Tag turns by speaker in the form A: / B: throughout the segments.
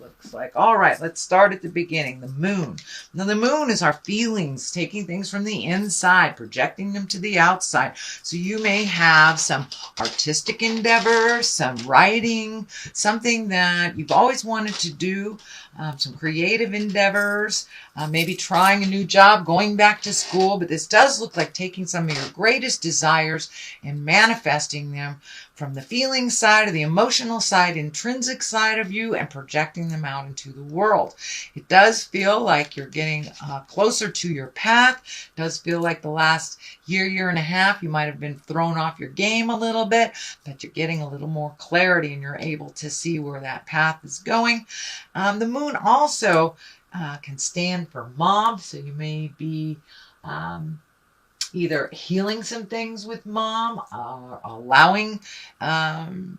A: looks like. All right, let's start at the beginning. The moon. Now, the moon is our feelings, taking things from the inside, projecting them to the outside. So you may have some artistic endeavor, some writing, something that you've always wanted to do, some creative endeavors, maybe trying a new job, going back to school. But this does look like taking some of your greatest desires and manifesting them from the feeling side, or the emotional side, intrinsic side of you, and projecting them out into the world. It does feel like you're getting closer to your path. It does feel like the last year and a half, you might have been thrown off your game a little bit, but you're getting a little more clarity and you're able to see where that path is going. The moon also can stand for mom, so you may be either healing some things with mom, or allowing, or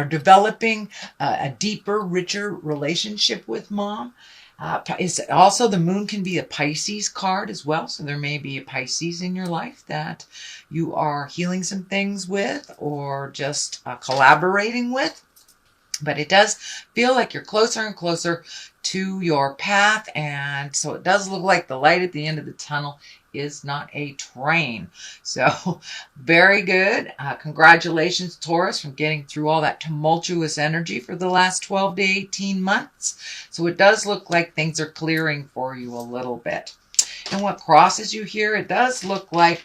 A: developing a deeper, richer relationship with mom. Also, the moon can be a Pisces card as well. So there may be a Pisces in your life that you are healing some things with, or just collaborating with. But it does feel like you're closer and closer to your path. And so it does look like the light at the end of the tunnel is not a train. So very good. Congratulations, Taurus, from getting through all that tumultuous energy for the last 12 to 18 months. So it does look like things are clearing for you a little bit. And what crosses you here, it does look like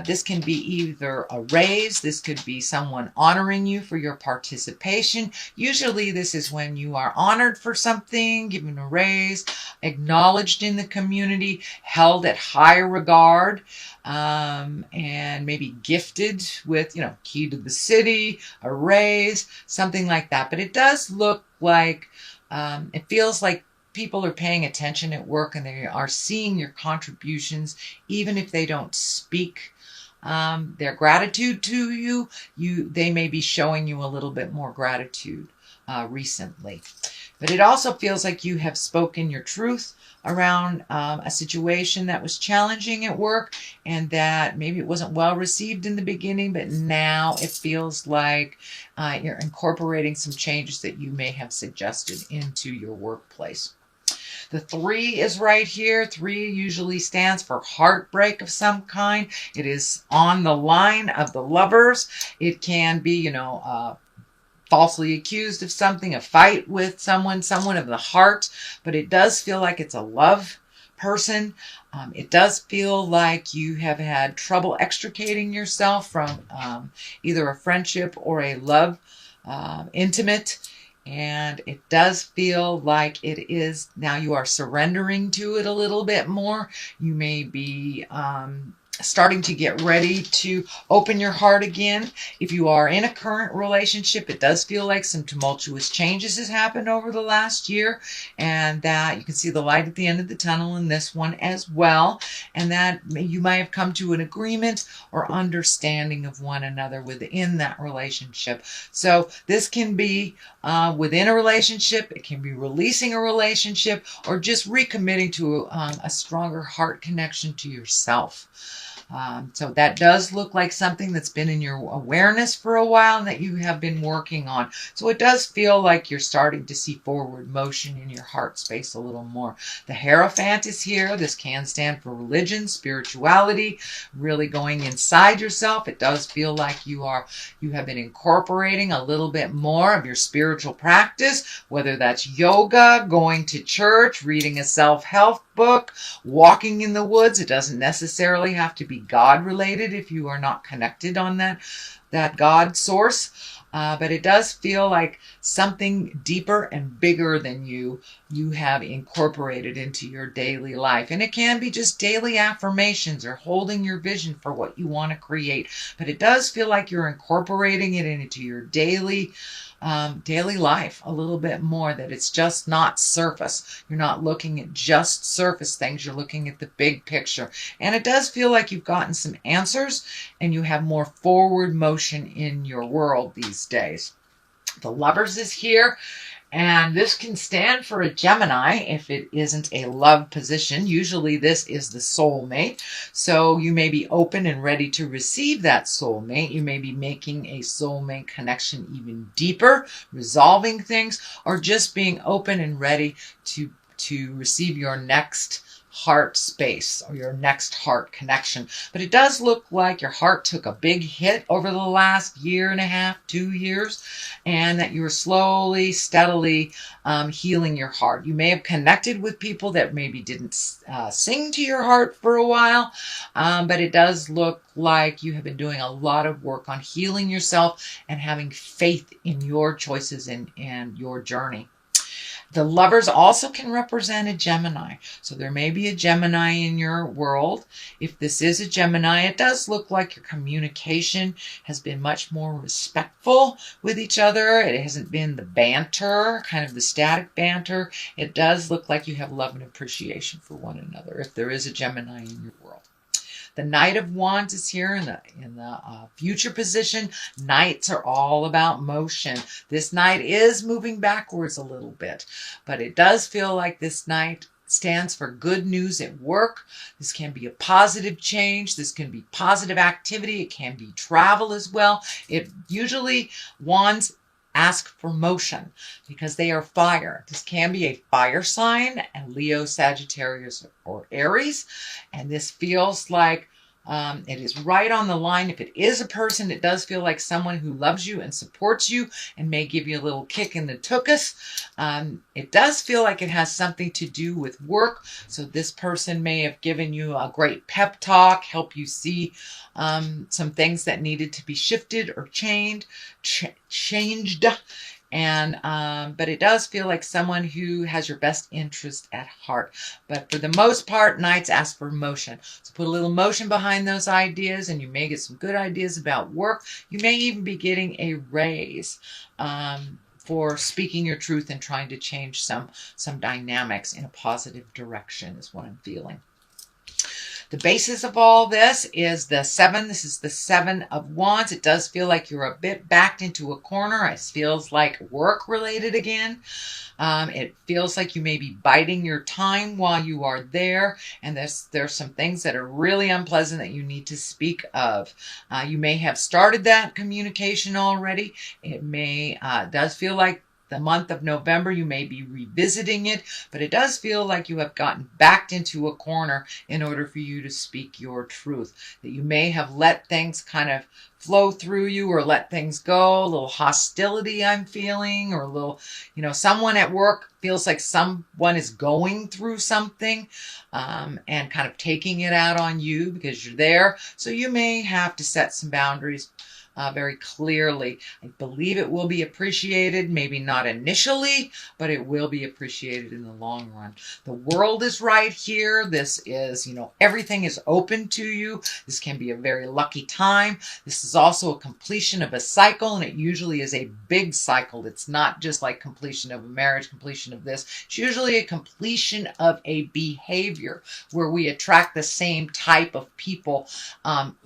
A: this can be either a raise, this could be someone honoring you for your participation. Usually this is when you are honored for something, given a raise, acknowledged in the community, held at high regard, and maybe gifted with, key to the city, a raise, something like that. But it does look like, it feels like people are paying attention at work and they are seeing your contributions, even if they don't speak their gratitude to you. They may be showing you a little bit more gratitude recently. But it also feels like you have spoken your truth around a situation that was challenging at work, and that maybe it wasn't well received in the beginning, but now it feels like you're incorporating some changes that you may have suggested into your workplace. The 3 is right here. 3 usually stands for heartbreak of some kind. It is on the line of the lovers. It can be, falsely accused of something, a fight with someone of the heart, but it does feel like it's a love person. It does feel like you have had trouble extricating yourself from either a friendship or a love intimate. And it does feel like it is now you are surrendering to it a little bit more. You may be starting to get ready to open your heart again. If you are in a current relationship, it does feel like some tumultuous changes has happened over the last year, and that you can see the light at the end of the tunnel in this one as well, and that you might have come to an agreement or understanding of one another within that relationship. So this can be within a relationship, it can be releasing a relationship, or just recommitting to a stronger heart connection to yourself. So that does look like something that's been in your awareness for a while and that you have been working on. So it does feel like you're starting to see forward motion in your heart space a little more. The Hierophant is here. This can stand for religion, spirituality, really going inside yourself. It does feel like you have been incorporating a little bit more of your spiritual practice, whether that's yoga, going to church, reading a self-help book, walking in the woods. It doesn't necessarily have to be God related if you are not connected on that God source. But it does feel like something deeper and bigger than you have incorporated into your daily life. And it can be just daily affirmations or holding your vision for what you want to create. But it does feel like you're incorporating it into your daily life a little bit more, that it's just not surface. You're not looking at just surface things. You're looking at the big picture. And it does feel like you've gotten some answers and you have more forward motion in your world these days. The Lovers is here. And this can stand for a Gemini if it isn't a love position. Usually this is the soulmate. So you may be open and ready to receive that soulmate. You may be making a soulmate connection even deeper, resolving things, or just being open and ready to receive your next heart space or your next heart connection. But it does look like your heart took a big hit over the last year and a half, 2 years, and that you are slowly, steadily healing your heart. You may have connected with people that maybe didn't sing to your heart for a while, but it does look like you have been doing a lot of work on healing yourself and having faith in your choices and your journey. The lovers also can represent a Gemini. So there may be a Gemini in your world. If this is a Gemini, it does look like your communication has been much more respectful with each other. It hasn't been the banter, kind of the static banter. It does look like you have love and appreciation for one another if there is a Gemini in your world. The Knight of Wands is here in the future position. Knights are all about motion. This Knight is moving backwards a little bit, but it does feel like this Knight stands for good news at work. This can be a positive change. This can be positive activity. It can be travel as well. It usually, Wands ask for motion because they are fire. This can be a fire sign, and Leo, Sagittarius, or Aries. And this feels like it is right on the line. If it is a person, it does feel like someone who loves you and supports you and may give you a little kick in the tuchus. It does feel like it has something to do with work. So this person may have given you a great pep talk, help you see some things that needed to be shifted or changed. And but it does feel like someone who has your best interest at heart. But for the most part, Knights ask for motion. So put a little motion behind those ideas, and you may get some good ideas about work. You may even be getting a raise for speaking your truth and trying to change some dynamics in a positive direction is what I'm feeling. The basis of all this is the 7. This is the 7 of Wands. It does feel like you're a bit backed into a corner. It feels like work related again. It feels like you may be biding your time while you are there. And there's some things that are really unpleasant that you need to speak of. You may have started that communication already. It may, does feel like the month of November, you may be revisiting it, but it does feel like you have gotten backed into a corner in order for you to speak your truth. That you may have let things kind of flow through you or let things go. A little hostility I'm feeling, or a little, someone at work feels like someone is going through something and kind of taking it out on you because you're there. So you may have to set some boundaries very clearly. I believe it will be appreciated, maybe not initially, but it will be appreciated in the long run. The world is right here. This is, everything is open to you. This can be a very lucky time. This is also a completion of a cycle, and it usually is a big cycle. It's not just like completion of a marriage, completion of this. It's usually a completion of a behavior where we attract the same type of people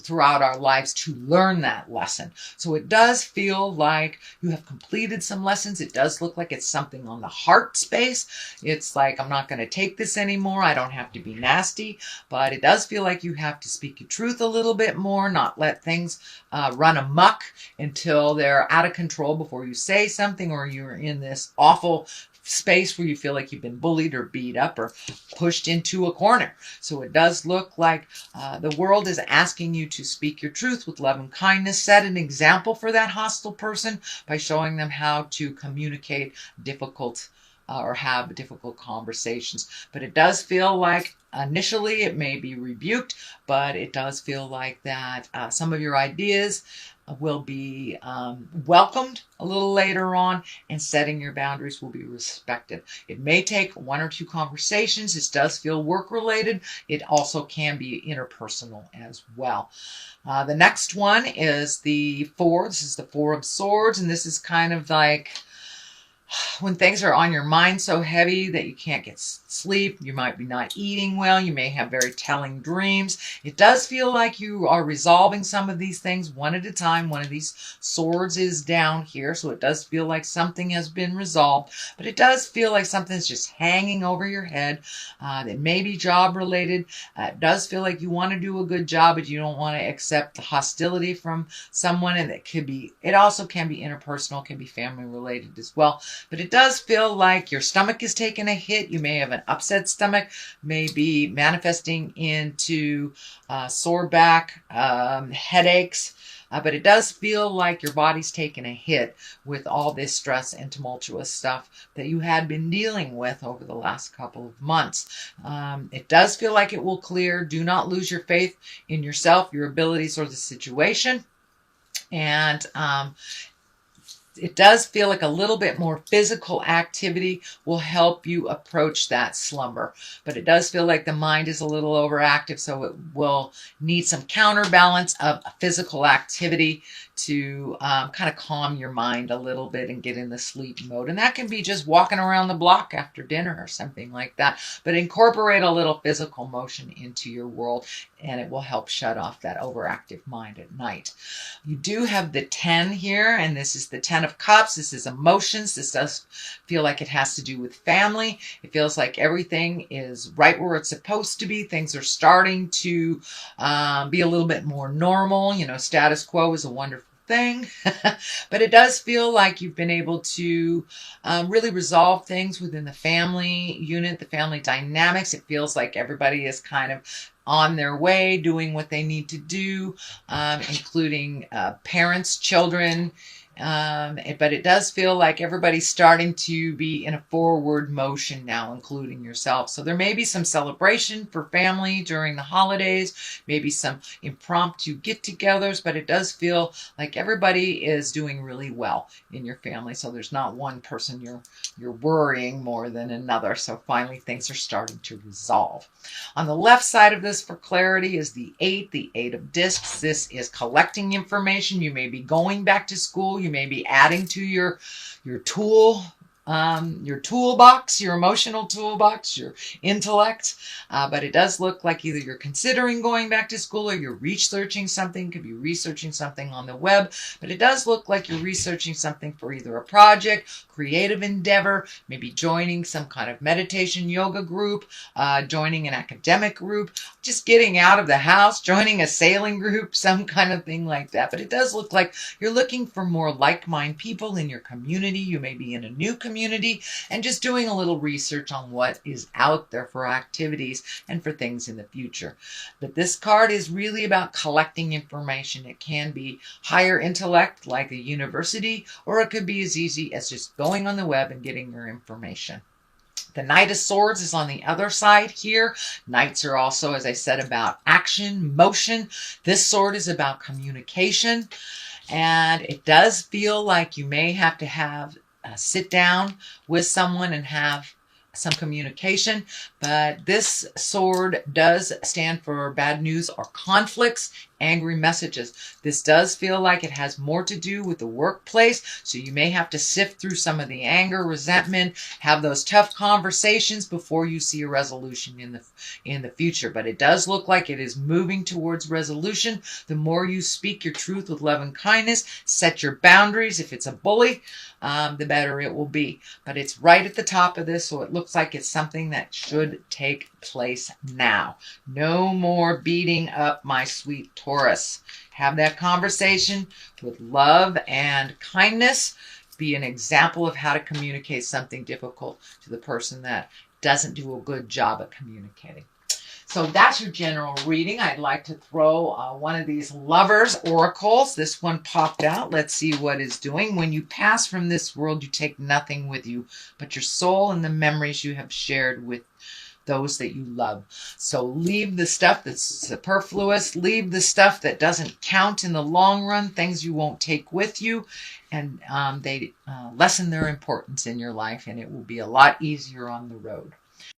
A: throughout our lives to learn that lesson. So it does feel like you have completed some lessons. It does look like it's something on the heart space. It's like, I'm not going to take this anymore. I don't have to be nasty, but it does feel like you have to speak your truth a little bit more, not let things run amok until they're out of control before you say something, or you're in this awful space where you feel like you've been bullied or beat up or pushed into a corner. So it does look like the world is asking you to speak your truth with love and kindness. Set an example for that hostile person by showing them how to communicate difficult or have difficult conversations. But it does feel like initially it may be rebuked, but it does feel like that some of your ideas will be welcomed a little later on, and setting your boundaries will be respected. It may take 1 or 2 conversations. This does feel work related. It also can be interpersonal as well. The next one is the 4. This is the 4 of Swords, and this is kind of like When things are on your mind so heavy that you can't get sleep, you might be not eating well, you may have very telling dreams. It does feel like you are resolving some of these things one at a time. One of these swords is down here, so it does feel like something has been resolved, but it does feel like something's just hanging over your head that may be job related. It does feel like you want to do a good job, but you don't want to accept the hostility from someone, and it also can be interpersonal, can be family related as well. But it does feel like your stomach is taking a hit. You may have an upset stomach, may be manifesting into sore back, headaches. But it does feel like your body's taking a hit with all this stress and tumultuous stuff that you had been dealing with over the last couple of months. It does feel like it will clear. Do not lose your faith in yourself, your abilities, or the situation. And it does feel like a little bit more physical activity will help you approach that slumber. But it does feel like the mind is a little overactive, so it will need some counterbalance of physical activity to kind of calm your mind a little bit and get in the sleep mode. And that can be just walking around the block after dinner or something like that. But incorporate a little physical motion into your world, and it will help shut off that overactive mind at night. You do have the 10 here, and this is the 10 of Cups. This is emotions. This does feel like it has to do with family. It feels like everything is right where it's supposed to be. Things are starting to be a little bit more normal. You know, status quo is a wonderful thing. But it does feel like you've been able to really resolve things within the family unit, the family dynamics. It feels like everybody is kind of on their way, doing what they need to do, including parents, children. But it does feel like everybody's starting to be in a forward motion now, including yourself. So there may be some celebration for family during the holidays, maybe some impromptu get-togethers, but it does feel like everybody is doing really well in your family. So there's not one person you're worrying more than another. So finally things are starting to resolve. On the left side of this for clarity is the 8 of discs. This is collecting information. You may be going back to school. You may be adding to your toolbox, your emotional toolbox, your intellect. But it does look like either you're considering going back to school or you're researching something. Could be researching something on the web. But it does look like you're researching something for either a project, creative endeavor, maybe joining some kind of meditation yoga group, joining an academic group, just getting out of the house, joining a sailing group, some kind of thing like that. But it does look like you're looking for more like-minded people in your community. You may be in a new community and just doing a little research on what is out there for activities and for things in the future. But this card is really about collecting information. It can be higher intellect like a university, or it could be as easy as just going on the web and getting your information. The Knight of Swords is on the other side here. Knights are also, as I said, about action, motion. This sword is about communication. And it does feel like you may have to sit down with someone and have some communication, but this sword does stand for bad news or conflicts, angry messages. This does feel like it has more to do with the workplace, so you may have to sift through some of the anger, resentment, have those tough conversations before you see a resolution in the future. But it does look like it is moving towards resolution. The more you speak your truth with love and kindness, set your boundaries. If it's a bully, the better it will be. But it's right at the top of this, so it looks like it's something that should take place now. No more beating up my sweet Taurus. Have that conversation with love and kindness. Be an example of how to communicate something difficult to the person that doesn't do a good job at communicating. So that's your general reading. I'd like to throw one of these lovers oracles. This one popped out. Let's see what it's doing. When you pass from this world, you take nothing with you but your soul and the memories you have shared with those that you love. So leave the stuff that's superfluous. Leave the stuff that doesn't count in the long run, things you won't take with you. And they lessen their importance in your life, and it will be a lot easier on the road.